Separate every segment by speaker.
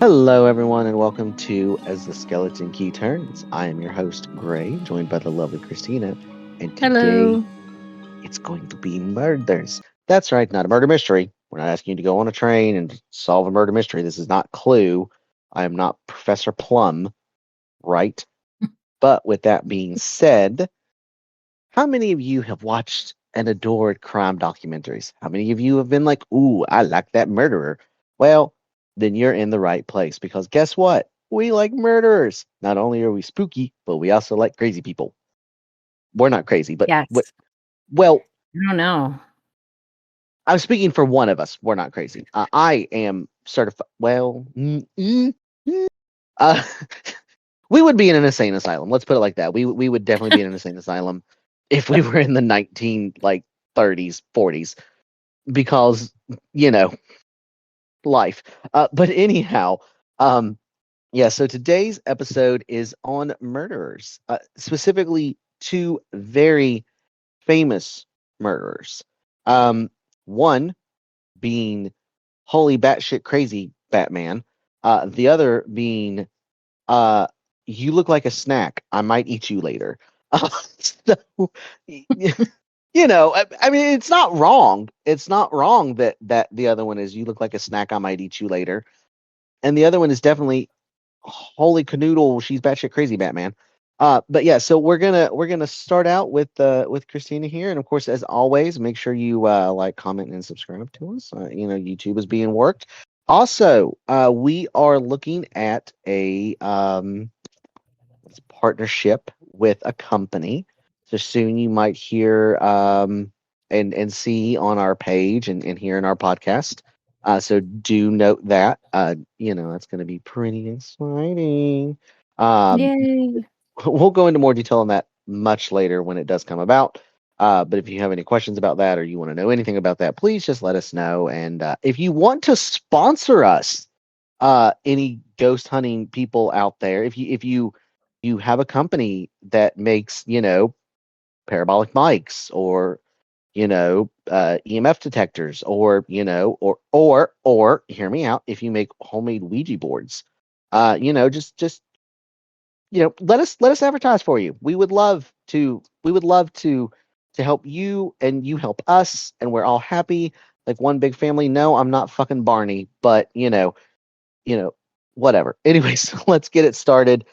Speaker 1: Hello, everyone, and welcome to As the Skeleton Key Turns. I am your host, Gray, joined by the lovely Christina, and today
Speaker 2: Hello.
Speaker 1: it's going to be murders. That's right, not a murder mystery. We're not asking you to go on a train and solve a murder mystery. This is not Clue. I am not Professor Plum, right? But with that being said, how many of you have watched and adored crime documentaries? How many of you have been like, ooh, I like that murderer? Well, then you're in the right place because guess what? We like murderers. Not only are we spooky, but we also like crazy people. We're not crazy, but
Speaker 2: Yes.
Speaker 1: well,
Speaker 2: I don't know.
Speaker 1: I'm speaking for one of us. We're not crazy. I am certified. Well, uh, we would be in an insane asylum. Let's put it like that. We would definitely be in an insane asylum if we were in the 30s, 40s, because you know life. But anyhow, um, yeah. So today's episode is on murderers, specifically two very famous murderers. Um, One being holy batshit crazy Batman. The other being you look like a snack. I might eat you later. So, I mean, it's not wrong. It's not wrong that the other one is you look like a snack. I might eat you later, and the other one is definitely holy canoodle. She's batshit crazy, Batman. But yeah, so we're gonna start out with Christina here, and of course, as always, make sure you like, comment, and subscribe to us. YouTube is being worked. Also, we are looking at a partnership with a company. So soon you might hear and see on our page and here in our podcast. So do note that. That's going to be pretty exciting. Um,
Speaker 2: Yay.
Speaker 1: we'll go into more detail on that much later when it does come about. But if you have any questions about that or you want to know anything about that, please just let us know. And if you want to sponsor us, any ghost hunting people out there, if you have a company that makes parabolic mics or EMF detectors or hear me out, if you make homemade Ouija boards, just let us advertise for you. We would love to help you and you help us and we're all happy like one big family. No, I'm not fucking Barney, but you know, whatever. Anyways, let's get it started.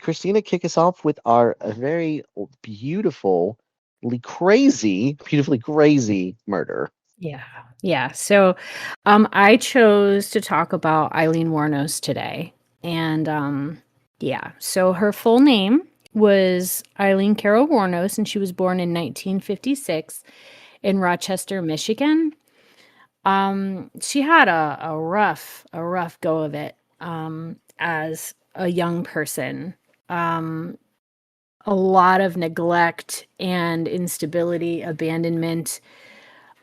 Speaker 1: Christina, kick us off with our very beautifully crazy murder.
Speaker 2: Yeah. Yeah. So I chose to talk about Aileen Wuornos today. And yeah, so her full name was Aileen Carol Wuornos, and she was born in 1956 in Rochester, Michigan. She had a rough go of it as a young person. Um, a lot of neglect and instability, abandonment,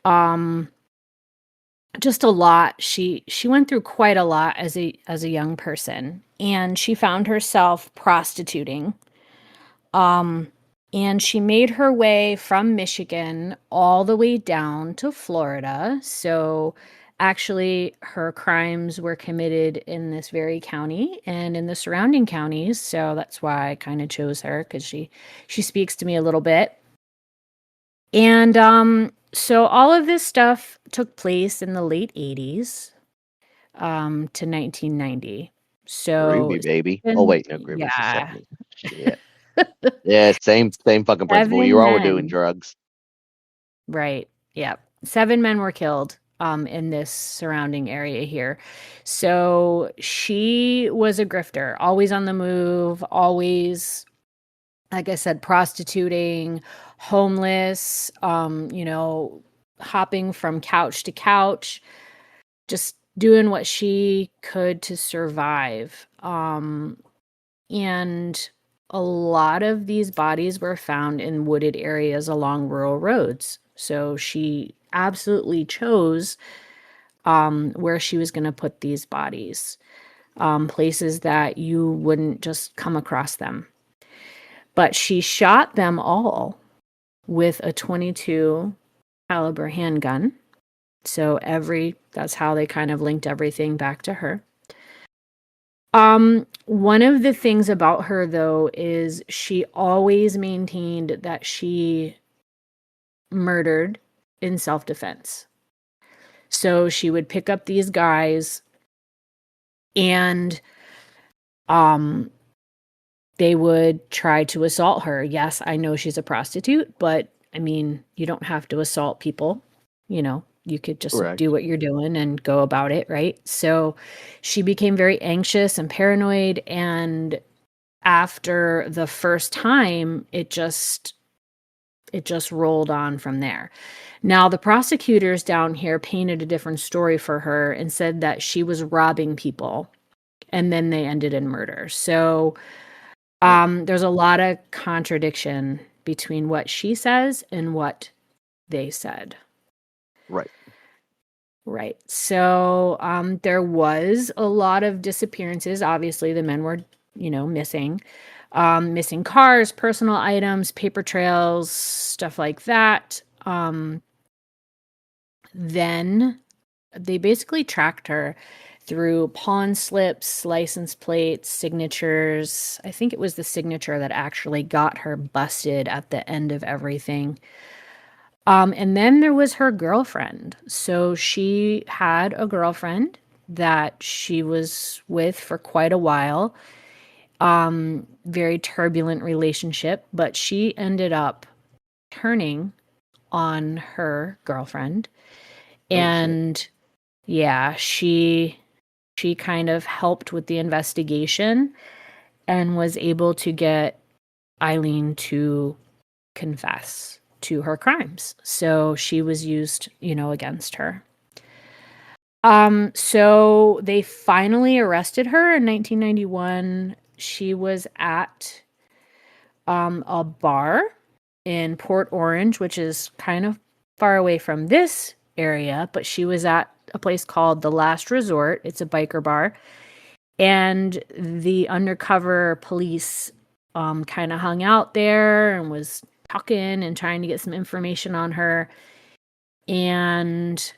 Speaker 2: um, just a lot. She went through quite a lot as a young person, and she found herself prostituting. Um, and she made her way from Michigan all the way down to Florida. So actually her crimes were committed in this very county and in the surrounding counties. So that's why I kind of chose her, cuz she speaks to me a little bit. And so all of this stuff took place in the late 80s to 1990. So
Speaker 1: Groovy, baby. Oh,
Speaker 2: seven,
Speaker 1: wait, no, Groovy's the
Speaker 2: yeah,
Speaker 1: 70s. Shit. Yeah, same fucking principle. You
Speaker 2: seven
Speaker 1: all were doing
Speaker 2: men.
Speaker 1: drugs.
Speaker 2: Right. Yeah. 7 men were killed in this surrounding area here. So she was a grifter, always on the move, always, like I said, prostituting, homeless, hopping from couch to couch, just doing what she could to survive. And a lot of these bodies were found in wooded areas along rural roads. So she absolutely chose where she was going to put these bodies, places that you wouldn't just come across them. But she shot them all with a 22 caliber handgun. So that's how they kind of linked everything back to her. One of the things about her though is she always maintained that she murdered in self-defense. So she would pick up these guys and um they would try to assault her. Yes, I know she's a prostitute, but I mean, you don't have to assault people. You could just do
Speaker 1: Correct.
Speaker 2: what you're doing and go about it, right? So she became very anxious and paranoid, and after the first time, it just rolled on from there. Now, the prosecutors down here painted a different story for her and said that she was robbing people and then they ended in murder. So,
Speaker 1: Oh,
Speaker 2: there's a lot of contradiction between what she says and what they said.
Speaker 1: right.
Speaker 2: Right. So, there was a lot of disappearances. Obviously, the men were, missing. Missing cars, personal items, paper trails, stuff like that. Then they basically tracked her through pawn slips, license plates, signatures. I think it was the signature that actually got her busted at the end of everything. And then there was her girlfriend. So she had a girlfriend that she was with for quite a while. Very turbulent relationship, but she ended up turning on her girlfriend.
Speaker 1: Oh, shit.
Speaker 2: And yeah, she kind of helped with the investigation and was able to get Aileen to confess to her crimes. So she was used, against her. So they finally arrested her in 1991. She was at a bar in Port Orange, which is kind of far away from this area, but she was at a place called The Last Resort. It's a biker bar. And the undercover police kind of hung out there and was talking and trying to get some information on her. And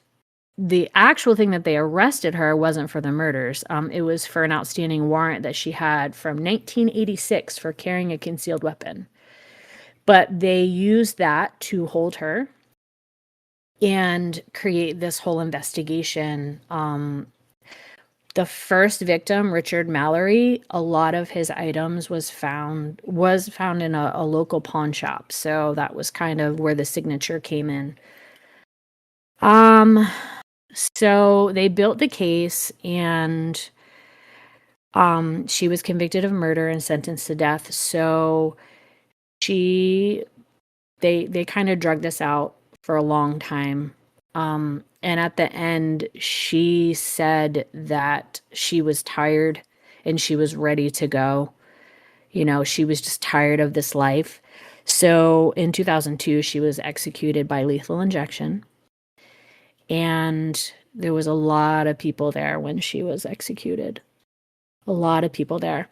Speaker 2: the actual thing that they arrested her wasn't for the murders. It was for an outstanding warrant that she had from 1986 for carrying a concealed weapon. But they used that to hold her and create this whole investigation. The first victim, Richard Mallory, a lot of his items was found in a local pawn shop. So that was kind of where the signature came in. Um, so they built the case and she was convicted of murder and sentenced to death. So she they kind of drug this out for a long time. And at the end, she said that she was tired and she was ready to go. She was just tired of this life. So in 2002, she was executed by lethal injection. And there was a lot of people there when she was executed. A lot of people there.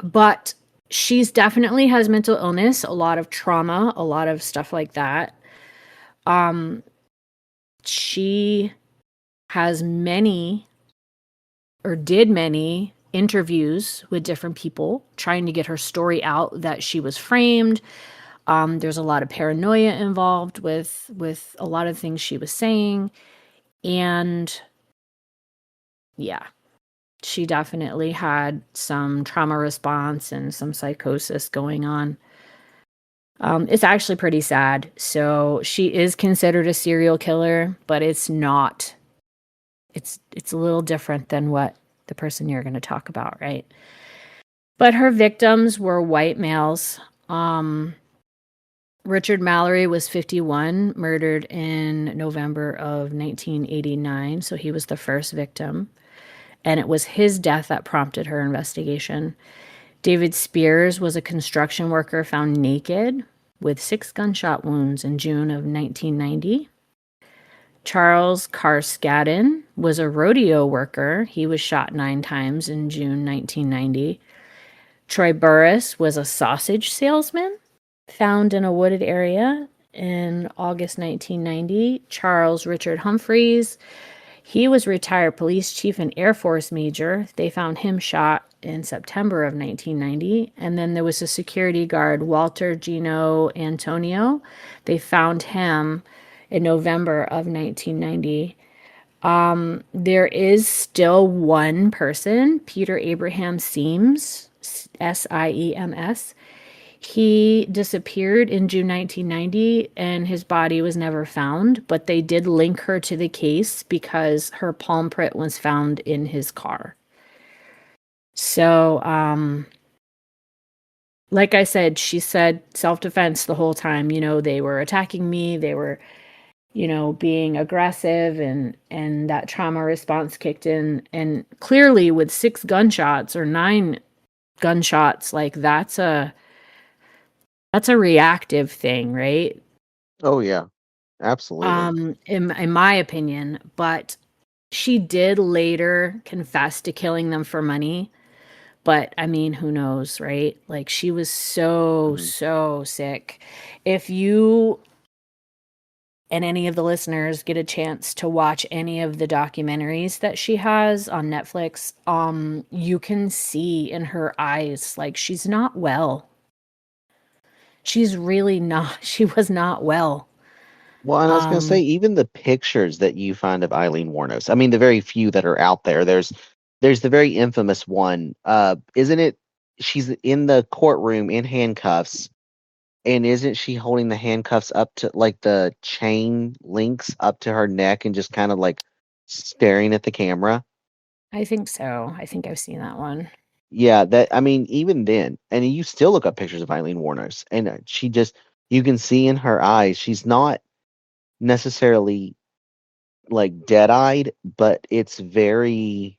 Speaker 2: But she's definitely has mental illness, a lot of trauma, a lot of stuff like that. Um, she has many or did many interviews with different people trying to get her story out that she was framed. There's a lot of paranoia involved with a lot of things she was saying. And yeah. She definitely had some trauma response and some psychosis going on. It's actually pretty sad. So she is considered a serial killer, but it's not. It's a little different than what the person you're going to talk about, right? But her victims were white males. Richard Mallory was 51, murdered in November of 1989. So he was the first victim. And it was his death that prompted her investigation. David Spears was a construction worker found naked with 6 gunshot wounds in June of 1990. Charles Carskadden was a rodeo worker. He was shot 9 times in June 1990. Troy Burris was a sausage salesman found in a wooded area in August 1990. Charles Richard Humphreys, he was retired police chief and Air Force major. They found him shot in September of 1990. And then there was a security guard, Walter Gino Antonio. They found him in November of 1990. There is still one person, Peter Abraham Siems, Siems. He disappeared in June 1990 and his body was never found, but they did link her to the case because her palm print was found in his car. So, like I said, she said self-defense the whole time. You know, they were attacking me, they were, you know, being aggressive, and that trauma response kicked in. And clearly with 6 gunshots or 9 gunshots, like that's a reactive thing, right?
Speaker 1: Oh yeah, absolutely.
Speaker 2: In my opinion, but she did later confess to killing them for money. But I mean, who knows, right? Like she was so,
Speaker 1: Mhm.
Speaker 2: so sick. If you and any of the listeners get a chance to watch any of the documentaries that she has on Netflix, you can see in her eyes like she's not well. She's really not. She was not well.
Speaker 1: Well, and I was going to say,
Speaker 2: Um,
Speaker 1: even the pictures that you find of Eileen Wuornos. I mean, the very few that are out there. There's the very infamous one. Isn't it? She's in the courtroom in handcuffs, and isn't she holding the handcuffs up to like the chain links up to her neck and just kind of like staring at the camera?
Speaker 2: I think so. I think I've seen that one.
Speaker 1: Yeah, that I mean, even then, and you still look up pictures of Eileen Wuornos, and she just you can see in her eyes she's not necessarily like dead-eyed, but it's
Speaker 2: There's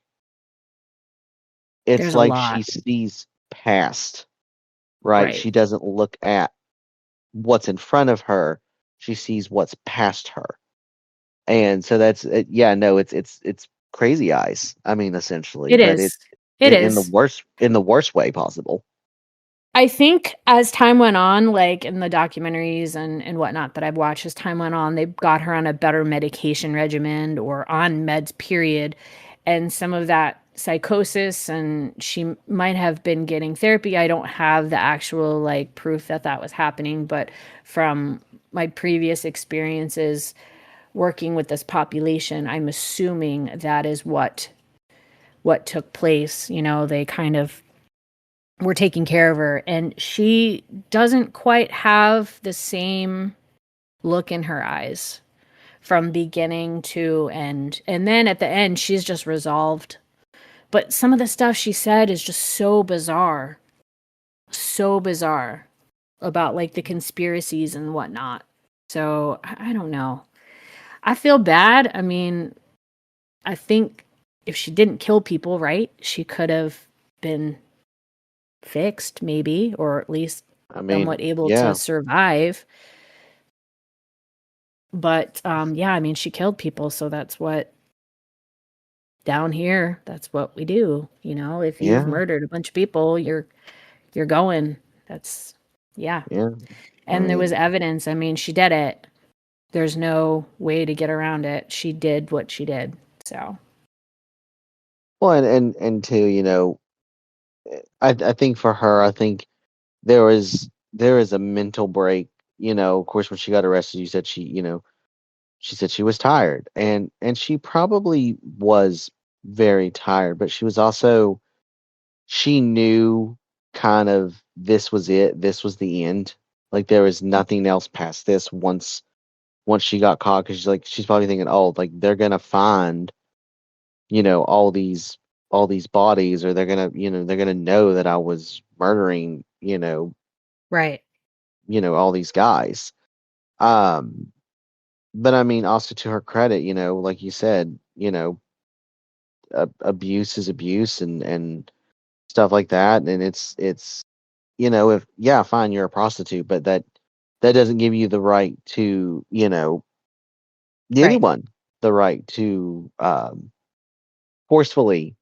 Speaker 2: a
Speaker 1: like she
Speaker 2: lot.
Speaker 1: sees past, right?
Speaker 2: Right.
Speaker 1: She doesn't look at what's in front of her. She sees what's past her. And so that's yeah, no, it's crazy eyes. I mean, essentially,
Speaker 2: It
Speaker 1: but
Speaker 2: is. It is.
Speaker 1: in the worst way possible.
Speaker 2: I think as time went on, like in the documentaries and whatnot that I've watched, as time went on, they got her on a better medication regimen or on meds, period. And some of that psychosis, and she might have been getting therapy. I don't have the actual like proof that that was happening, but from my previous experiences working with this population, I'm assuming that is what took place. You know, they kind of were taking care of her, and she doesn't quite have the same look in her eyes from beginning to end. And then at the end, she's just resolved. But some of the stuff she said is just so bizarre about like the conspiracies and whatnot. So I don't know. I feel bad. I mean, I think if she didn't kill people, right, she could have been fixed, maybe, or at least
Speaker 1: I
Speaker 2: somewhat
Speaker 1: mean,
Speaker 2: able to
Speaker 1: yeah,
Speaker 2: survive. But yeah, I mean, she killed people, so that's what down here, that's what we do. You know, if you've
Speaker 1: yeah,
Speaker 2: murdered a bunch of people, you're going. That's yeah.
Speaker 1: yeah. I
Speaker 2: And there was
Speaker 1: mean,
Speaker 2: evidence. I mean, she did it. There's no way to get around it. She did what she did. So
Speaker 1: well, and too, I think for her, I think there is a mental break. Of course, when she got arrested, you said she said she was tired, and she probably was very tired, but she was also, she knew kind of this was it, this was the end. Like there was nothing else past this once she got caught, because she's like, she's probably thinking, oh, like they're gonna find, all these bodies, or they're gonna, they're gonna know that I was murdering,
Speaker 2: Right.
Speaker 1: all these guys. Um, but I mean, also to her credit, like you said, abuse is abuse, and stuff like that, and it's if, yeah, fine, you're a prostitute, but that doesn't give you the right to,
Speaker 2: Right.
Speaker 1: anyone, the right to forcefully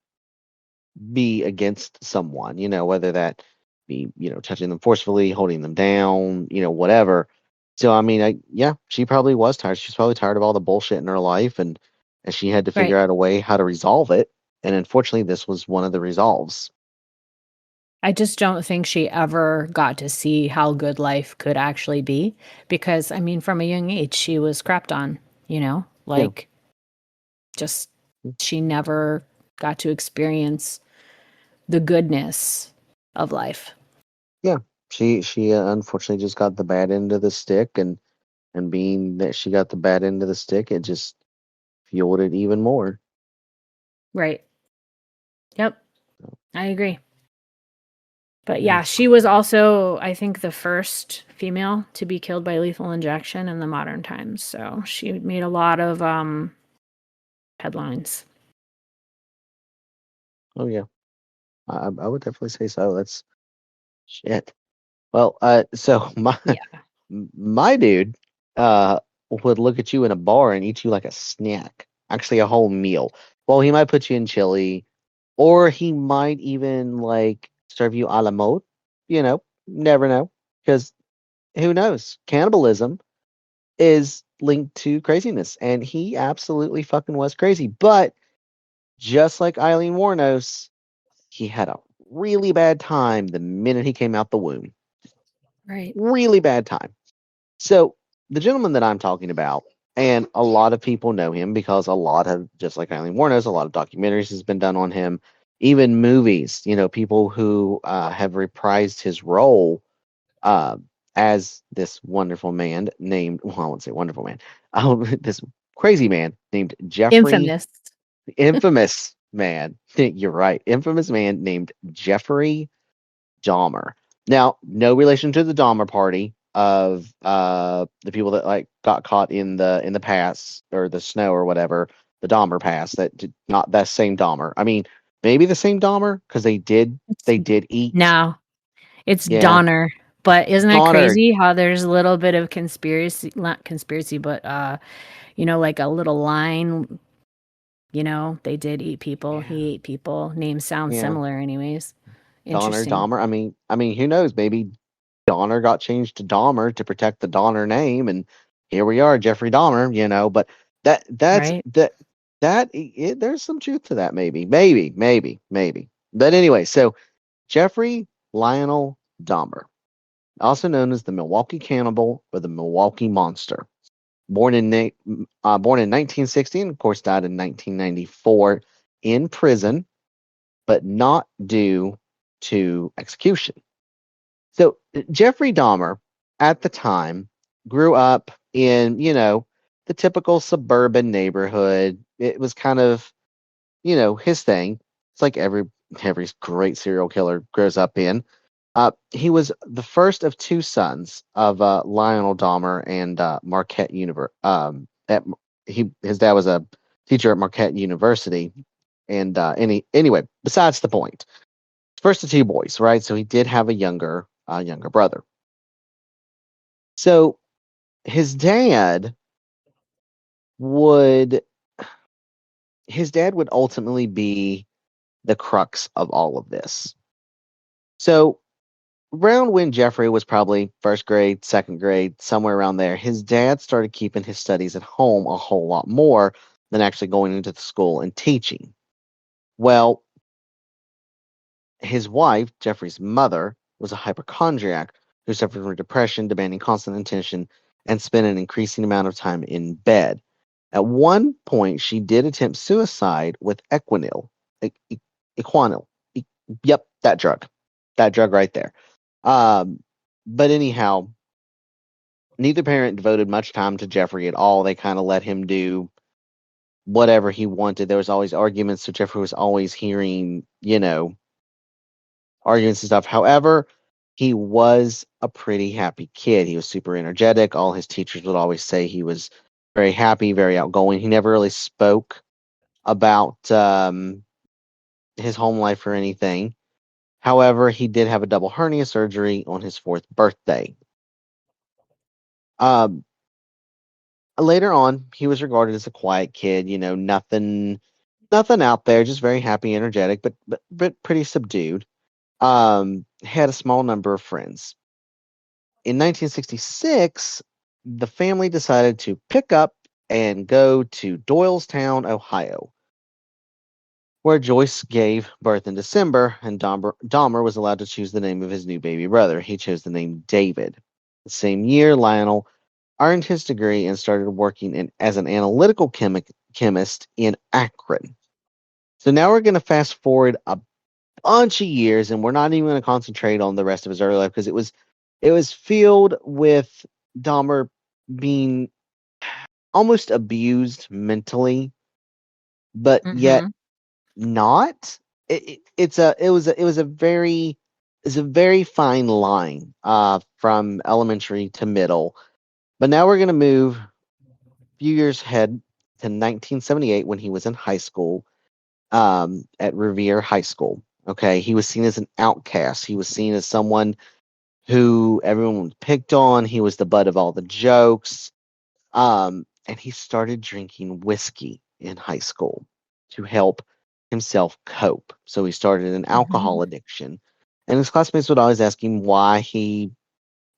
Speaker 1: be against someone, whether that be, touching them forcefully, holding them down, whatever. So I mean, yeah, she probably was tired. She's probably tired of all the bullshit in her life, and she had to
Speaker 2: Right.
Speaker 1: figure out a way how to resolve it. And unfortunately, this was one of the resolves.
Speaker 2: I just don't think she ever got to see how good life could actually be because, I mean, from a young age, she was crapped on,
Speaker 1: Yeah,
Speaker 2: like just she never got to experience the goodness of life.
Speaker 1: yeah. She unfortunately just got the bad end of the stick, and being that she got the bad end of the stick, it just fueled it even more.
Speaker 2: Right. Yep. I agree. But
Speaker 1: Yeah.
Speaker 2: yeah, she was also, I think, the first female to be killed by lethal injection in the modern times. So she made a lot of headlines.
Speaker 1: Oh yeah. I would definitely say so. That's shit. Well, so
Speaker 2: Yeah.
Speaker 1: my dude would look at you in a bar and eat you like a snack, actually a whole meal. Well, he might put you in chili, or he might even like serve you a la mode. Never know, because who knows? Cannibalism is linked to craziness, and he absolutely fucking was crazy. But just like Eileen Wuornos, he had a really bad time the minute he came out the womb.
Speaker 2: Right.
Speaker 1: Really bad time. So the gentleman that I'm talking about, and a lot of people know him because a lot of, just like Eileen Wuornos, a lot of documentaries has been done on him, even movies. People who have reprised his role uh, as this wonderful man named, well, I won't say wonderful man, this crazy man named Jeffrey,
Speaker 2: Infamous.
Speaker 1: infamous man. You're right, infamous man named Jeffrey Dahmer. Now, no relation to the Dahmer party of the people that like got caught in the pass or the snow or whatever, the Dahmer pass. That did not that same Dahmer. I mean, maybe the same Dahmer because
Speaker 2: It's,
Speaker 1: they did eat.
Speaker 2: no, it's
Speaker 1: Yeah,
Speaker 2: Donner. But isn't it
Speaker 1: Donner.
Speaker 2: crazy how there's a little bit of conspiracy, not conspiracy, but like a little line, they did eat people,
Speaker 1: Yeah,
Speaker 2: he ate people. Names sound
Speaker 1: yeah,
Speaker 2: similar anyways.
Speaker 1: Donner,
Speaker 2: Interesting,
Speaker 1: Dahmer. I mean, who knows? Maybe Donner got changed to Dahmer to protect the Donner name, and here we are, Jeffrey Dahmer. But that's
Speaker 2: right?
Speaker 1: there's some truth to that. Maybe. But anyway, so Jeffrey Lionel Dahmer, also known as the Milwaukee Cannibal or the Milwaukee Monster, born in 1960, and of course died in 1994 in prison, but not due to execution. So Jeffrey Dahmer, at the time, grew up in, the typical suburban neighborhood. It was kind of, his thing. It's like every great serial killer grows up in. He was the first of two sons of Lionel Dahmer and Marquette University. His dad was a teacher at Marquette University, and anyway, besides the point, first of two boys, right? So he did have a younger brother. So his dad would his dad would ultimately be the crux of all of this. So around when Jeffrey was probably first grade, second grade, somewhere around there, his dad started keeping his studies at home a whole lot more than actually going into the school and teaching. Well, his wife, Jeffrey's mother, was a hypochondriac who suffered from depression, demanding constant attention, and spent an increasing amount of time in bed. At one point, she did attempt suicide with Equinil. Equanil. Yep, that drug. That drug right there. Um, but anyhow, neither parent devoted much time to Jeffrey at all. They kind of let him do whatever he wanted. There was always arguments, so Jeffrey was always hearing, arguments and stuff. However, he was a pretty happy kid. He was super energetic. All his teachers would always say he was very happy, very outgoing. He never really spoke about his home life or anything. However, he did have a double hernia surgery on his fourth birthday. Um, Later on, he was regarded as a quiet kid. Nothing out there, just very happy, energetic, but pretty subdued. Had a small number of friends. In 1966, the family decided to pick up and go to Doylestown, Ohio, where Joyce gave birth in December, and Dahmer was allowed to choose the name of his new baby brother. He chose the name David. The same year, Lionel earned his degree and started working as an analytical chemist in Akron. So now we're going to fast forward a bunch of years, and we're not even going to concentrate on the rest of his early life because it was filled with Dahmer being almost abused mentally, but yet
Speaker 2: Mm-hmm.
Speaker 1: not. It was a very fine line from elementary to middle. But now we're going to move a few years ahead to 1978 when he was in high school at Revere High School. Okay, he was seen as an outcast. He was seen as someone who everyone picked on. He was the butt of all the jokes. And he started drinking whiskey in high school to help himself cope. So he started an
Speaker 2: Mm-hmm.
Speaker 1: alcohol addiction. And his classmates would always ask him why he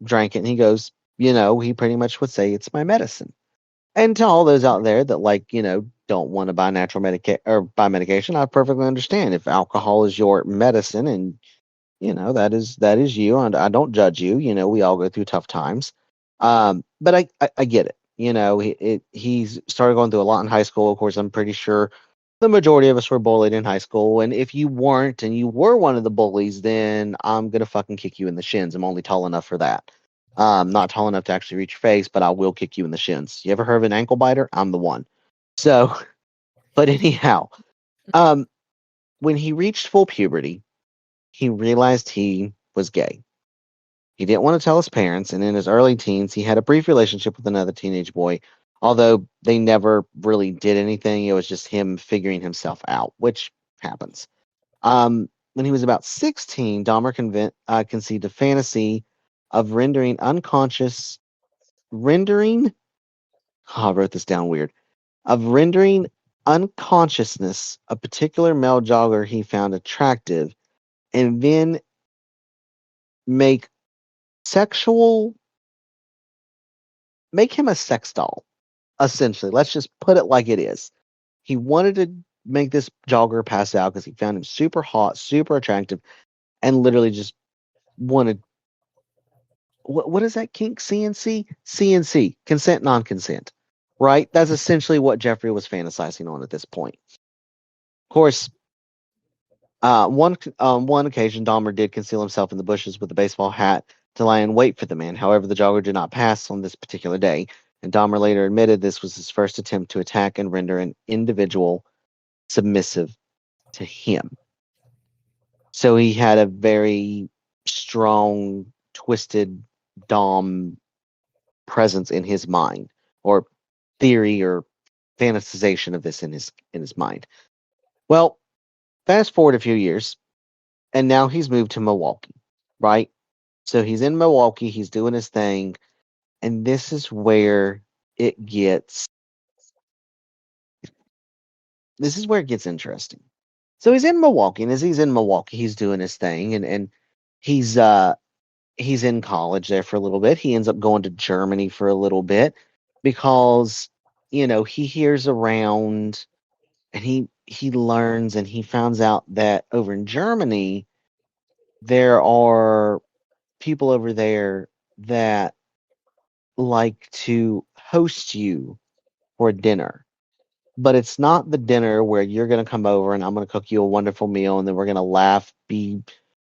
Speaker 1: drank it. And he goes, he pretty much would say, it's my medicine. And to all those out there that don't want to buy natural buy medication, I perfectly understand. If alcohol is your medicine and that is you, and I don't judge you. We all go through tough times. But I get it. He's started going through a lot in high school. Of course, I'm pretty sure the majority of us were bullied in high school. And if you weren't and you were one of the bullies, then I'm gonna fucking kick you in the shins. I'm only tall enough for that. Not tall enough to actually reach your face, but I will kick you in the shins. You ever heard of an ankle biter? I'm the one. So, but anyhow, um, when he reached full puberty, he realized he was gay. He didn't want to tell his parents, and in his early teens, he had a brief relationship with another teenage boy, although they never really did anything. It was just him figuring himself out, which happens. When he was about 16, Dahmer conceived a fantasy of rendering, oh, I wrote this down weird, of rendering unconsciousness a particular male jogger he found attractive, and then make sexual, make him a sex doll. Essentially, let's just put it like it is. He wanted to make this jogger pass out because he found him super hot, super attractive, and literally just wanted, what is that kink? CNC? CNC, consent, non-consent. Right? That's essentially what Jeffrey was fantasizing on at this point. Of course, one occasion, Dahmer did conceal himself in the bushes with a baseball hat to lie in wait for the man. However, the jogger did not pass on this particular day, and Dahmer later admitted this was his first attempt to attack and render an individual submissive to him. So he had a very strong, twisted Dom presence in his mind, or theory, or fantasization of this in his mind. Well, fast forward a few years, and now he's moved to Milwaukee, right? So he's in Milwaukee, he's doing his thing, and this is where it gets interesting. So he's in Milwaukee, and as he's in Milwaukee, he's doing his thing, and he's he's in college there for a little bit. He ends up going to Germany for a little bit because he hears around, and he learns, and he finds out that over in Germany there are people over there that like to host you for a dinner. But it's not the dinner where you're going to come over and I'm going to cook you a wonderful meal and then we're going to laugh, be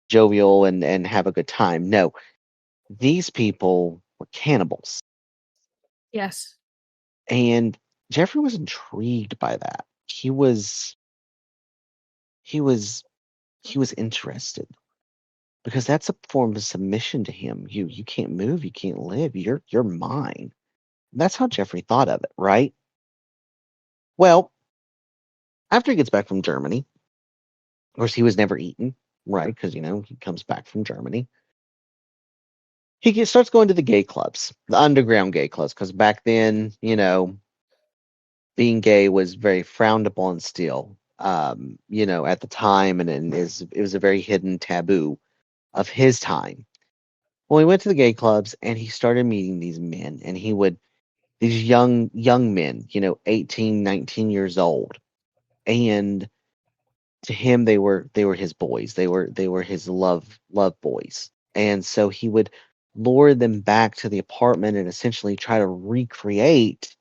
Speaker 1: jovial, and have a good time. No, these people were cannibals.
Speaker 2: Yes.
Speaker 1: And Jeffrey was intrigued by that. He was he was interested because that's a form of submission to him. You can't move, you can't live. You're mine. That's how Jeffrey thought of it, right? Well, after he gets back from Germany, of course he was never eaten, right? Because he comes back from Germany. Starts going to the gay clubs, the underground gay clubs, because back then, being gay was very frowned upon still. At the time, and it was a very hidden taboo of his time. Well, he went to the gay clubs and he started meeting these men, and these young men, 18, 19 years old, and to him they were his boys. They were his love boys, and so he would lure them back to the apartment and essentially try to recreate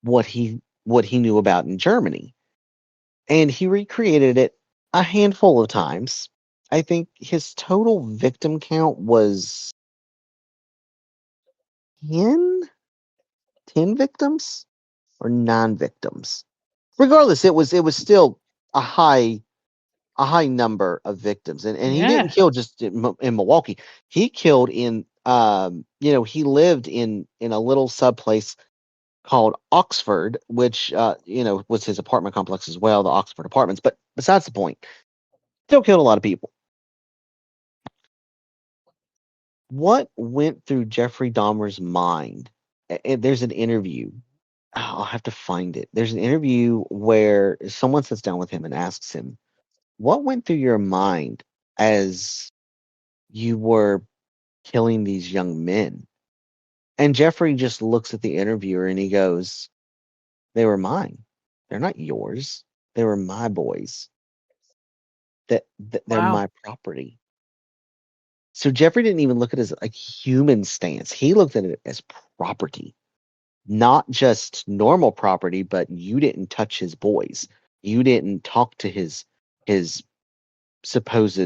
Speaker 1: what he knew about in Germany. And he recreated it a handful of times. I think his total victim count was 10, 10 victims or 9 victims. Regardless, it was still a high a high number of victims, and he didn't
Speaker 2: Yeah.
Speaker 1: kill just in Milwaukee. He killed he lived in a little sub place called Oxford, which was his apartment complex as well, the Oxford Apartments. But besides the point, still killed a lot of people. What went through Jeffrey Dahmer's mind? There's an interview. I'll have to find it. There's an interview where someone sits down with him and asks him, "What went through your mind as you were killing these young men?" And Jeffrey just looks at the interviewer and he goes, "They were mine. They're not yours. They were my boys. That they're
Speaker 2: Wow.
Speaker 1: my property." So Jeffrey didn't even look at it as a human stance. He looked at it as property, not just normal property, but you didn't touch his boys. You didn't talk to his supposed,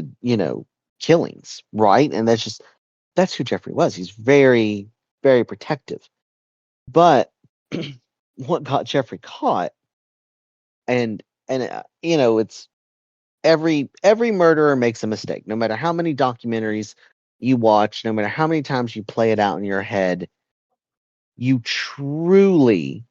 Speaker 1: killings, right? And that's who Jeffrey was. He's very, very protective. But what got Jeffrey caught, and it's every murderer makes a mistake. No matter how many documentaries you watch, no matter how many times you play it out in your head, you truly,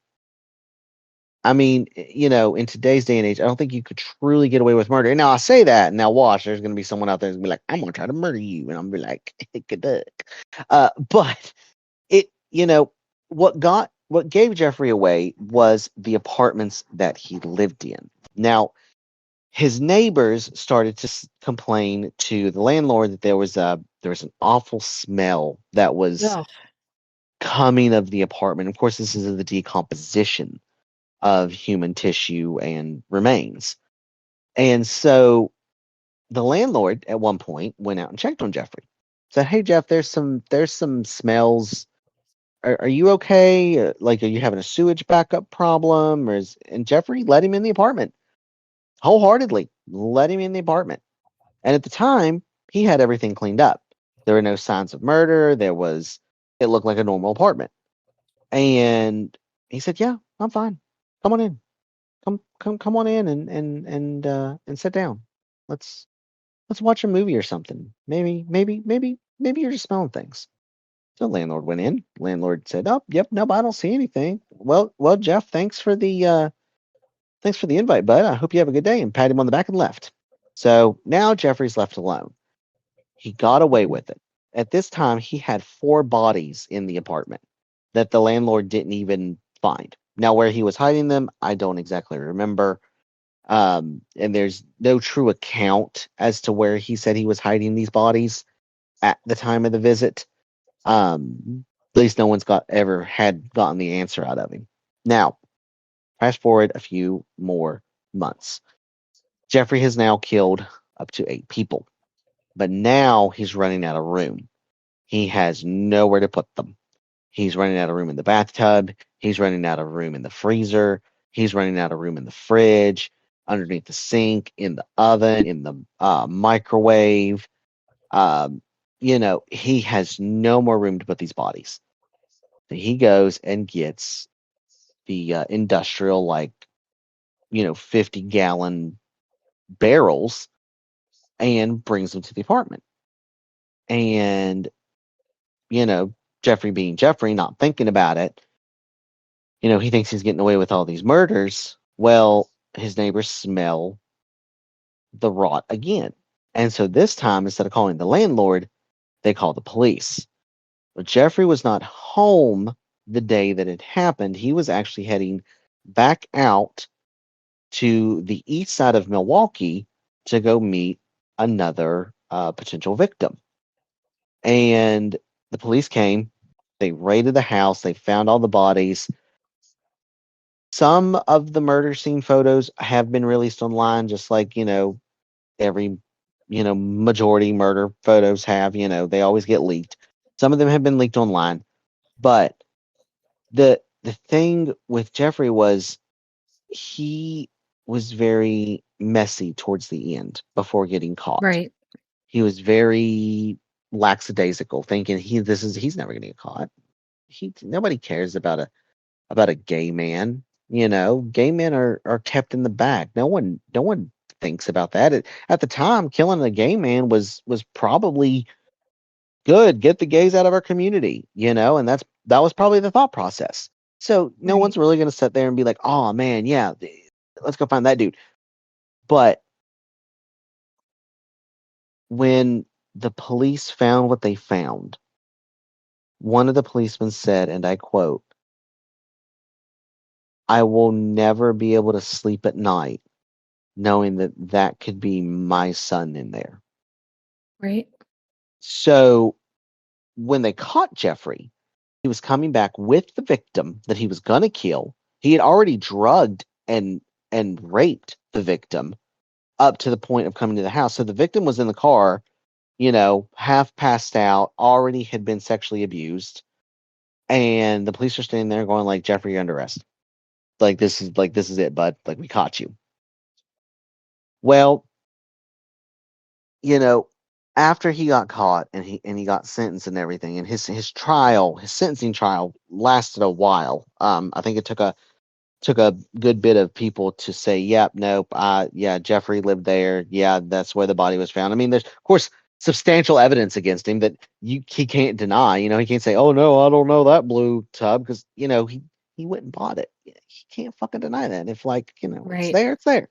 Speaker 1: I mean, in today's day and age, I don't think you could truly get away with murder. And now I say that, and now watch, there's going to be someone out there who's going to be like, "I'm going to try to murder you," and I'm going to be like, "Good luck." But it, what gave Jeffrey away was the apartments that he lived in. Now, his neighbors started to complain to the landlord that there was an awful smell that was
Speaker 2: Ugh.
Speaker 1: coming of the apartment. Of course, this is the decomposition of human tissue and remains. And so the landlord at one point went out and checked on Jeffrey. Said, "Hey Jeff, there's some smells. Are you okay? Like, are you having a sewage backup problem?" And Jeffrey let him in the apartment wholeheartedly. Let him in the apartment. And at the time, he had everything cleaned up. There were no signs of murder. It looked like a normal apartment. And he said, "Yeah, I'm fine. Come on in. Come on in and sit down. Let's let's watch a movie or something. Maybe you're just smelling things." So landlord went in. Landlord said, "Oh, yep, no, I don't see anything. Well, Jeff, thanks for the invite, bud. I hope you have a good day," and pat him on the back and left. So now Jeffrey's left alone. He got away with it. At this time, he had 4 bodies in the apartment that the landlord didn't even find. Now, where he was hiding them, I don't exactly remember. And there's no true account as to where he said he was hiding these bodies at the time of the visit. At least no one's ever had gotten the answer out of him. Now, fast forward a few more months. Jeffrey has now killed up to 8 people, but now he's running out of room. He has nowhere to put them. He's running out of room in the bathtub. He's running out of room in the freezer. He's running out of room in the fridge, underneath the sink, in the oven, in the microwave. Um, he has no more room to put these bodies. So he goes and gets the industrial, 50-gallon barrels and brings them to the apartment. And, you know, Jeffrey being Jeffrey, not thinking about it, he thinks he's getting away with all these murders. Well, his neighbors smell the rot again. And so this time, instead of calling the landlord, they call the police. But Jeffrey was not home the day that it happened. He was actually heading back out to the east side of Milwaukee to go meet another potential victim. And the police came, they raided the house, they found all the bodies. Some of the murder scene photos have been released online, just like, every, majority murder photos have, they always get leaked. Some of them have been leaked online. But the thing with Jeffrey was he was very messy towards the end before getting caught.
Speaker 2: Right.
Speaker 1: He was very lackadaisical, thinking he's never gonna get caught. Nobody cares about a gay man. Gay men are kept in the back. No one thinks about that. At the time, killing a gay man was probably good. Get the gays out of our community, and that was probably the thought process. So no
Speaker 2: Right.
Speaker 1: one's really going to sit there and be like, "Oh man, yeah, let's go find that dude." But when the police found what they found, one of the policemen said, and I quote, "I will never be able to sleep at night knowing that that could be my son in there."
Speaker 2: Right.
Speaker 1: So when they caught Jeffrey, he was coming back with the victim that he was going to kill. He had already drugged and raped the victim up to the point of coming to the house. So the victim was in the car, half passed out, already had been sexually abused, and the police are standing there going like, "Jeffrey, you're under arrest. This is it, bud. Like, we caught you." Well, you know, after he got caught and he got sentenced and everything, and his sentencing trial lasted a while. I think it took a good bit of people to say, "Yep, nope, yeah, Jeffrey lived there. Yeah, that's where the body was found." I mean, there's of course substantial evidence against him that he can't deny. He can't say, "Oh no, I don't know that blue tub," because he went and bought it. He can't fucking deny that. If it's
Speaker 2: Right.
Speaker 1: there, it's there.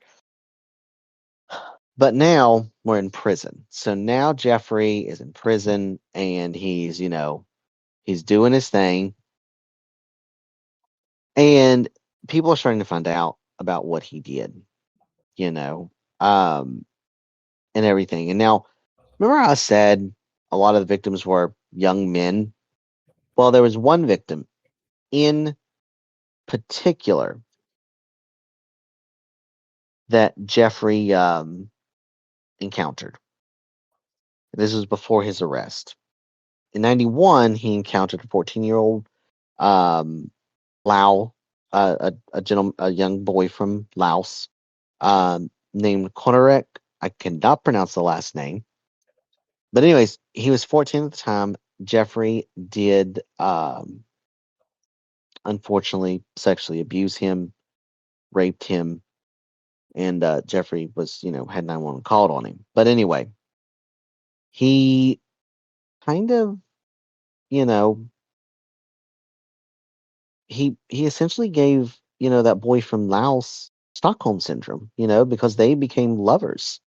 Speaker 1: But now we're in prison. So now Jeffrey is in prison and he's doing his thing, and people are starting to find out about what he did, you know, um, and everything. And now, remember how I said a lot of the victims were young men? Well, there was one victim in particular that Jeffrey encountered. This was before his arrest. In '91, he encountered a 14-year-old um, Lao, a young boy from Laos, named Konorek. I cannot pronounce the last name, but anyways, he was 14 at the time. Jeffrey did, unfortunately, sexually abuse him, raped him, and Jeffrey was, had 911 called on him. But anyway, he kind of, you know, he essentially gave, that boy from Laos Stockholm syndrome, because they became lovers.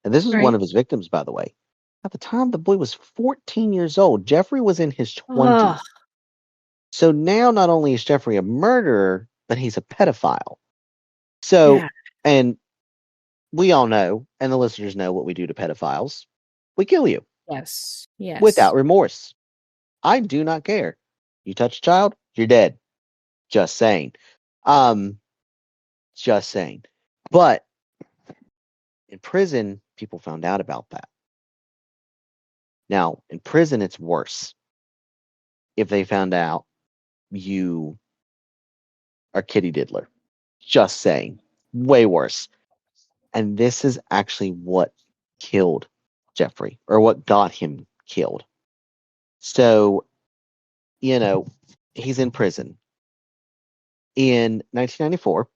Speaker 1: And this was one
Speaker 2: Right.
Speaker 1: of his victims, by the way. At the time, the boy was 14 years old. Jeffrey was in his
Speaker 2: Oh,
Speaker 1: 20s. So now not only is Jeffrey a murderer, but he's a pedophile. So,
Speaker 2: yeah.
Speaker 1: and we all know, and the listeners know what we do to pedophiles. We kill you
Speaker 2: Yes.
Speaker 1: without
Speaker 2: Yes.
Speaker 1: remorse. I do not care. You touch a child, you're dead. Just saying. Um, just saying. But in prison, people found out about that. Now, in prison, it's worse if they found out you are Kitty Diddler. Just saying. Way worse. And this is actually what killed Jeffrey, or what got him killed. So, you know, he's in prison. In 1994,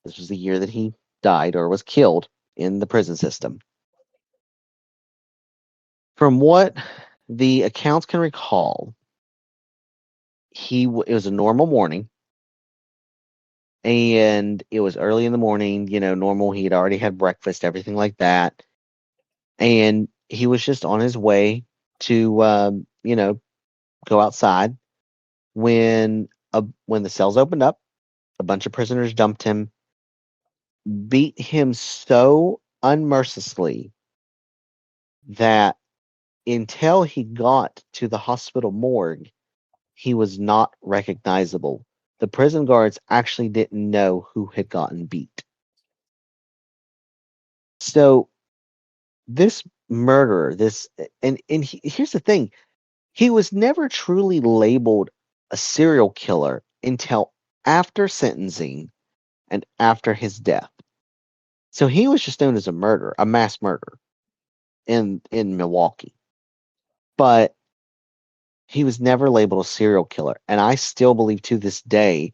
Speaker 1: this was the year that he died or was killed in the prison system. From what the accounts can recall, it was a normal morning, and it was early in the morning, normal. He had already had breakfast, everything like that. And he was just on his way to, go outside when the cells opened up. A bunch of prisoners dumped him, beat him so unmercifully that until he got to the hospital morgue, he was not recognizable. The prison guards actually didn't know who had gotten beat. So this murderer, here's the thing: he was never truly labeled a serial killer until after sentencing and after his death. So he was just known as a murderer, a mass murderer in Milwaukee. But he was never labeled a serial killer. And I still believe to this day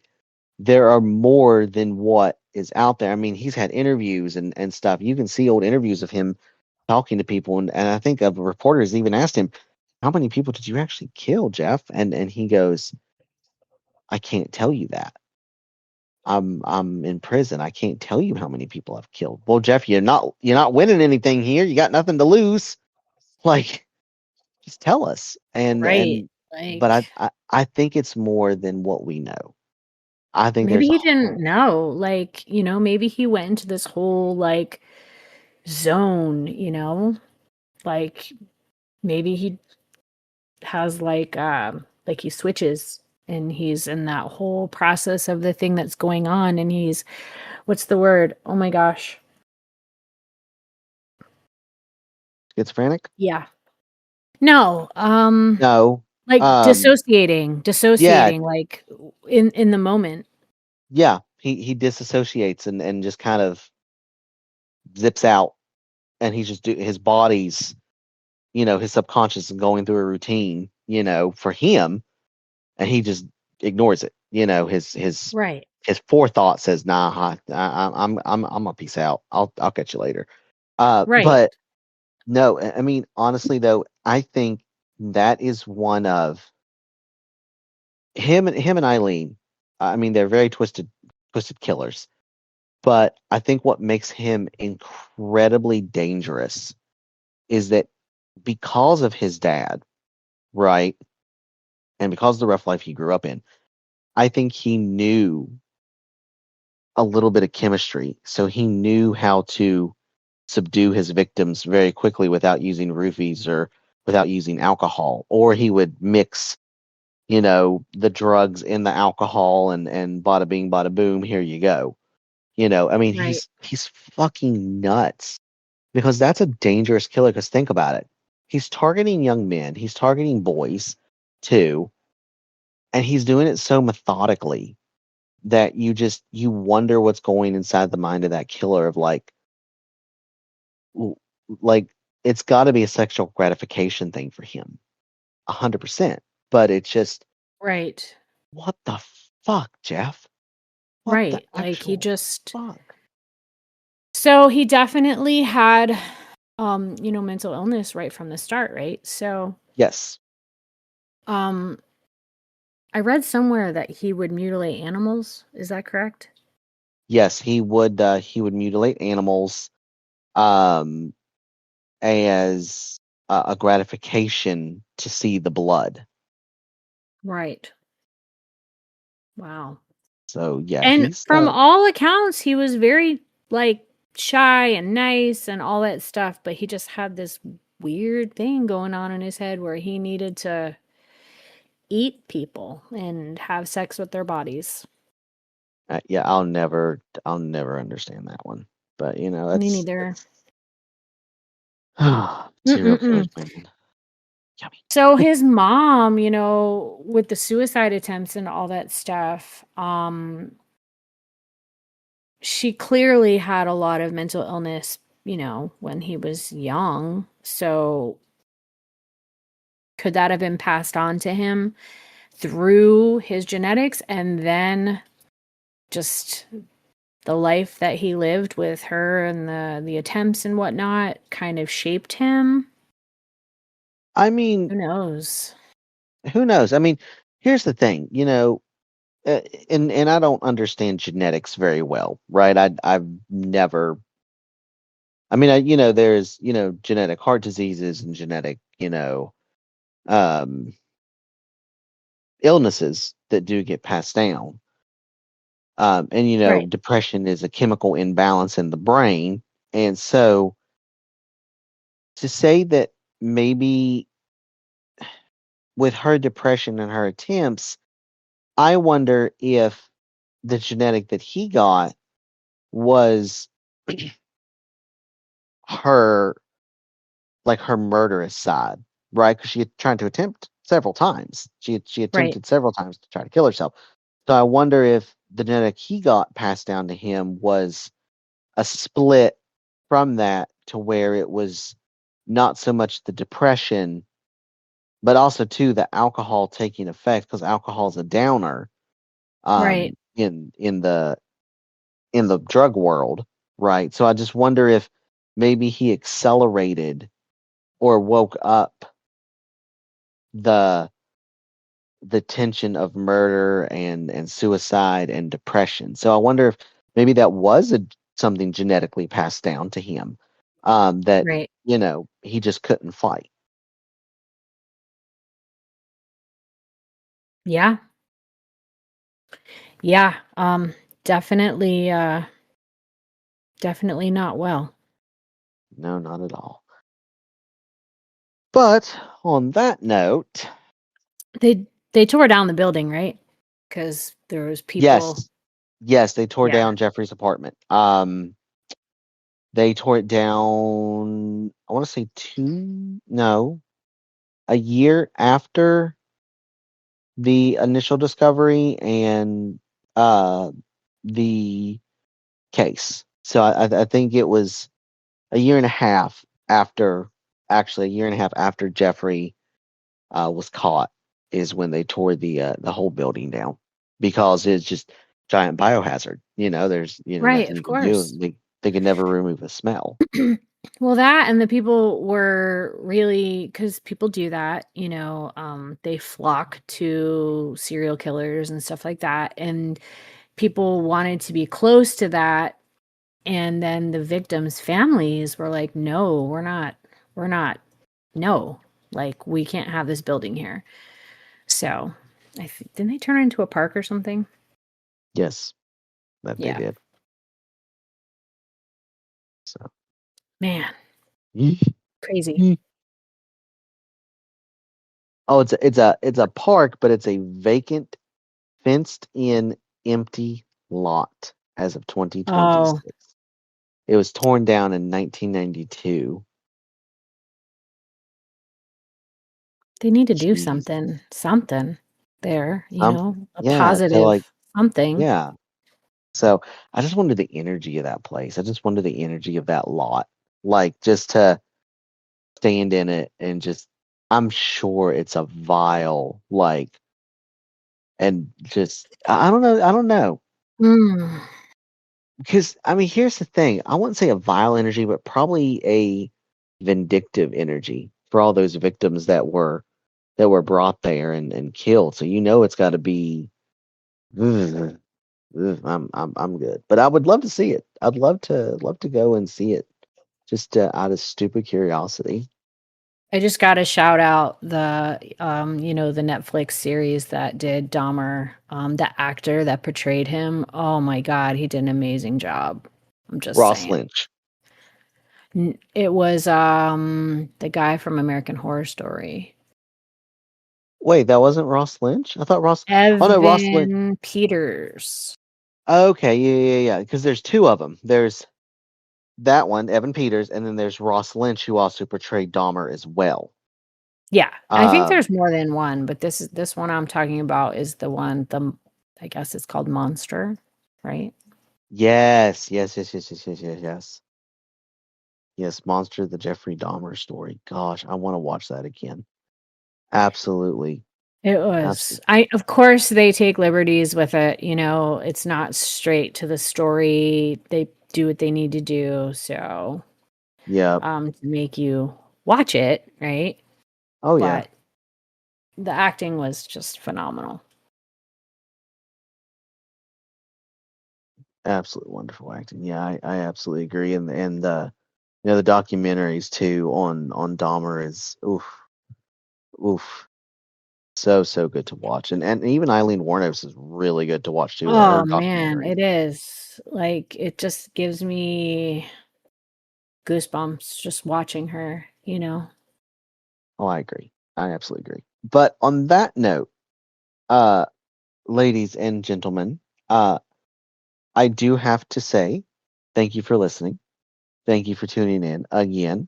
Speaker 1: there are more than what is out there. I mean, he's had interviews and stuff. You can see old interviews of him talking to people, and I think a reporter has even asked him, how many people did you actually kill, Jeff? And he goes, I can't tell you that. I'm in prison. I can't tell you how many people I've killed. Well, Jeff, you're not winning anything here. You got nothing to lose. Like, just tell us.
Speaker 2: Right.
Speaker 1: But
Speaker 2: Like
Speaker 1: I think it's more than what we know. I think
Speaker 2: maybe
Speaker 1: there's a
Speaker 2: he didn't
Speaker 1: whole
Speaker 2: know. Like, maybe he went into this whole like zone, Like maybe he has like he switches and he's in that whole process of the thing that's going on and he's what's the word? Oh my gosh.
Speaker 1: schizophrenic.
Speaker 2: Yeah. No,
Speaker 1: No.
Speaker 2: like
Speaker 1: Um. Yeah.
Speaker 2: dissociating like in the moment.
Speaker 1: Yeah. He disassociates and just kind of zips out, and he's just his body's, his subconscious is going through a routine, for him, and he just ignores it.
Speaker 2: Right.
Speaker 1: His forethought says, "Nah, I'm gonna peace out. I'll catch you later."
Speaker 2: Right.
Speaker 1: But no, I mean, honestly though, I think that is one of him and Eileen. I mean, they're very twisted killers. But I think what makes him incredibly dangerous is that because of his dad, right, and because of the rough life he grew up in, I think he knew a little bit of chemistry. So he knew how to subdue his victims very quickly without using roofies or without using alcohol. Or he would mix, the drugs in the alcohol and bada bing, bada boom, here you go. I mean,
Speaker 2: Right.
Speaker 1: he's fucking nuts because that's a dangerous killer. Because think about it, he's targeting young men, he's targeting boys too, and he's doing it so methodically that you wonder what's going inside the mind of that killer of w- like it's got to be a sexual gratification thing for him, 100%. But it's just,
Speaker 2: Right.
Speaker 1: what the fuck, Jeff? What the
Speaker 2: Right. Like he
Speaker 1: actual
Speaker 2: just
Speaker 1: fuck?
Speaker 2: so he definitely had mental illness right from the start, right? So
Speaker 1: Yes,
Speaker 2: um I read somewhere that he would mutilate animals. Is that correct?
Speaker 1: yes, he would mutilate animals, um as a gratification to see the blood.
Speaker 2: Right. Wow.
Speaker 1: So yeah,
Speaker 2: And
Speaker 1: he's
Speaker 2: from all accounts, he was very like shy and nice and all that stuff, but he just had this weird thing going on in his head where he needed to eat people and have sex with their bodies.
Speaker 1: yeah, I'll never understand that one. But
Speaker 2: Me
Speaker 1: that's
Speaker 2: neither.
Speaker 1: serial killers,
Speaker 2: Mm-mm-mm.
Speaker 1: man. Yummy.
Speaker 2: So his mom, with the suicide attempts and all that stuff, she clearly had a lot of mental illness, when he was young. So could that have been passed on to him through his genetics, and then just the life that he lived with her and the attempts and whatnot kind of shaped him?
Speaker 1: I mean,
Speaker 2: Who knows?
Speaker 1: who knows? I mean, here's the thing, and I don't understand genetics very well, right? I've never. I mean, there's genetic heart diseases and genetic um, illnesses that do get passed down. And
Speaker 2: Right.
Speaker 1: depression is a chemical imbalance in the brain, and so to say that maybe with her depression and her attempts, I wonder if the genetic that he got was her like her murderous side, right? Because she had tried to attempt several times. She
Speaker 2: Right.
Speaker 1: attempted several times to try to kill herself. So I wonder if the genetic he got passed down to him was a split from that to where it was not so much the depression, but also too the alcohol taking effect because alcohol is a downer
Speaker 2: Right.
Speaker 1: in the drug world, right? So I just wonder if maybe he accelerated or woke up the the tension of murder and suicide and depression. So I wonder if maybe that was something genetically passed down to him that
Speaker 2: Right.
Speaker 1: he just couldn't fight.
Speaker 2: Yeah. Yeah. Definitely definitely not well.
Speaker 1: No, not at all. But on that note,
Speaker 2: They tore down the building, right? Because there was people.
Speaker 1: yes, yes, they tore
Speaker 2: Yeah.
Speaker 1: down Jeffrey's apartment. They tore it down. I want to say no, a year after the initial discovery and uh the case. So I think it was a year and a half after, actually a year and a half after Jeffrey was caught is when they tore the whole building down because it's just giant biohazard. There's
Speaker 2: Right,
Speaker 1: nothing
Speaker 2: of
Speaker 1: you can do.
Speaker 2: course.
Speaker 1: They could never remove a smell.
Speaker 2: Well, that and the people were really, because people do that, they flock to serial killers and stuff like that. And people wanted to be close to that. And then the victims' families were like, no, we're not, no, like we can't have this building here. So didn't they turn it into a park or something?
Speaker 1: Yes, that they
Speaker 2: Yeah.
Speaker 1: did. So
Speaker 2: Man, crazy.
Speaker 1: oh, it's a park, but it's a vacant, fenced in, empty lot as of
Speaker 2: Oh,
Speaker 1: 2026. It was torn down in 1992.
Speaker 2: they need to do
Speaker 1: Jeez.
Speaker 2: something there, a
Speaker 1: Yeah, to like,
Speaker 2: positive something.
Speaker 1: yeah. So I just wonder the energy of that place. I just wonder the energy of that lot. Like just to stand in it and just, I'm sure it's a vile, like, and just, I don't know. I don't know.
Speaker 2: Mm,
Speaker 1: Because, I mean, here's the thing. I wouldn't say a vile energy, but probably a vindictive energy for all those victims that were brought there and killed. So it's got to be. Ugh, I'm good, but I would love to see it. I'd love to go and see it, just out of stupid curiosity.
Speaker 2: I just got to shout out the Netflix series that did Dahmer, the actor that portrayed him. Oh my God, he did an amazing job. I'm just
Speaker 1: Ross
Speaker 2: saying.
Speaker 1: Lynch.
Speaker 2: It was the guy from American Horror Story.
Speaker 1: Wait, that wasn't Ross Lynch. I thought Ross. Oh no, Ross Lynch.
Speaker 2: Evan Peters.
Speaker 1: Okay, yeah. Because there's two of them. There's that one, Evan Peters, and then there's Ross Lynch, who also portrayed Dahmer as well.
Speaker 2: Yeah, I think
Speaker 1: Um,
Speaker 2: there's more than one, but this one I'm talking about is the one, I guess it's called Monster, right?
Speaker 1: yes, yes, yes, yes, yes, yes, yes, yes. Yes, Monster, the Jeffrey Dahmer story. Gosh, I want to watch that again. Absolutely.
Speaker 2: It was.
Speaker 1: Absolutely.
Speaker 2: I Of course they take liberties with it, it's not straight to the story. They do what they need to do, so
Speaker 1: Yeah.
Speaker 2: to make you watch it, right?
Speaker 1: Oh, yeah.
Speaker 2: But the acting was just phenomenal.
Speaker 1: Absolutely wonderful acting. Yeah, I absolutely agree. The documentaries too on Dahmer is oof, oof. So, so good to watch. And even Eileen Wuornos is really good to watch too. Her
Speaker 2: Oh man,
Speaker 1: documentary.
Speaker 2: it is. Like it just gives me goosebumps just watching her.
Speaker 1: Oh, I agree. I absolutely agree. But on that note, uh, ladies and gentlemen, uh, I do have to say thank you for listening. Thank you for tuning in again.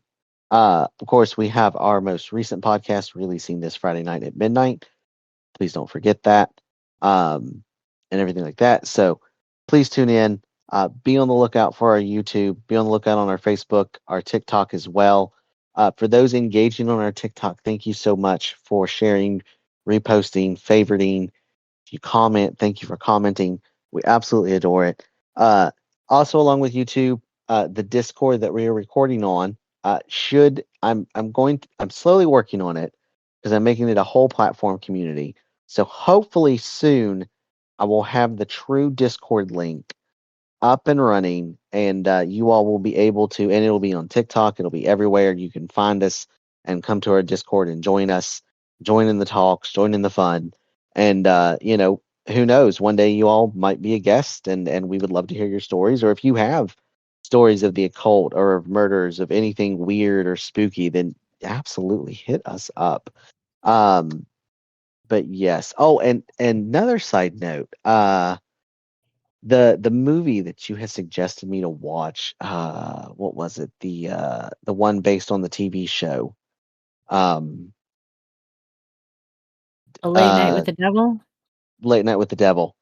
Speaker 1: Of course, we have our most recent podcast releasing this Friday night at midnight. Please don't forget that, and everything like that. So please tune in. Be on the lookout for our YouTube. Be on the lookout on our Facebook, our TikTok as well. For those engaging on our TikTok, thank you so much for sharing, reposting, favoriting. If you comment, thank you for commenting. We absolutely adore it. Uh, Also, along with YouTube, the Discord that we are recording on should I'm slowly working on it because I'm making it a whole platform community. So hopefully soon I will have the true Discord link up and running, and you all will be able to, and it'll be on TikTok, it'll be everywhere. You can find us and come to our Discord and join us, join in the talks, join in the fun, and who knows? One day you all might be a guest, and we would love to hear your stories, or if you have stories of the occult or of murders of anything weird or spooky, then absolutely hit us up. Um, but yes. Oh, and another side note. The movie that you had suggested me to watch, what was it? The one based on the TV show. Um
Speaker 2: A Late Night
Speaker 1: uh
Speaker 2: with the Devil.
Speaker 1: Late Night with the Devil.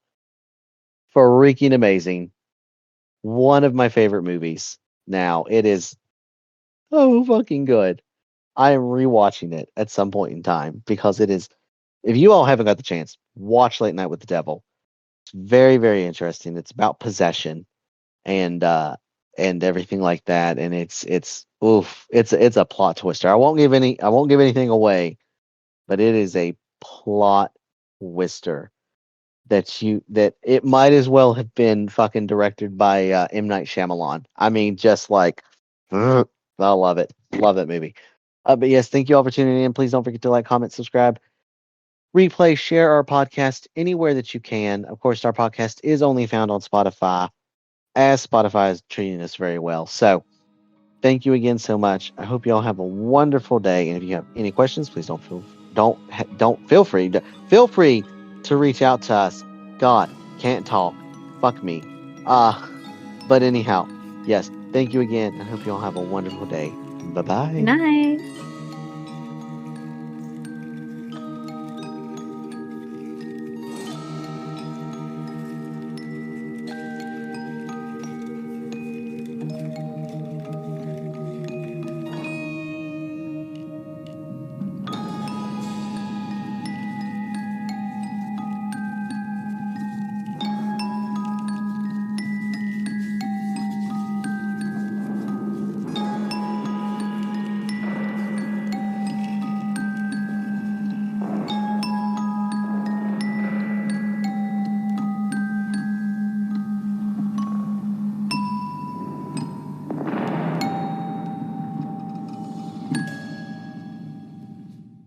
Speaker 1: Freaking amazing. One of my favorite movies. Now, it is so fucking good. I am rewatching it at some point in time because it is, if you all haven't got the chance, watch Late Night with the Devil. It's very, very interesting. It's about possession and everything like that, and it's oof, it's a plot twister. I won't give anything away, but it is a plot twister that it might as well have been fucking directed by M. Night Shyamalan. I mean, just like I love it. Love that movie. But yes, thank you all for tuning in. Please don't forget to like, comment, subscribe, replay, share our podcast anywhere that you can. Of course, our podcast is only found on Spotify, as Spotify is treating us very well. So thank you again so much. I hope you all have a wonderful day. And if you have any questions, please don't feel free to reach out to us. God, can't talk. Fuck me. Uh but anyhow, yes, thank you again. I hope you all have a wonderful day. Bye
Speaker 2: Good
Speaker 1: bye.
Speaker 2: night.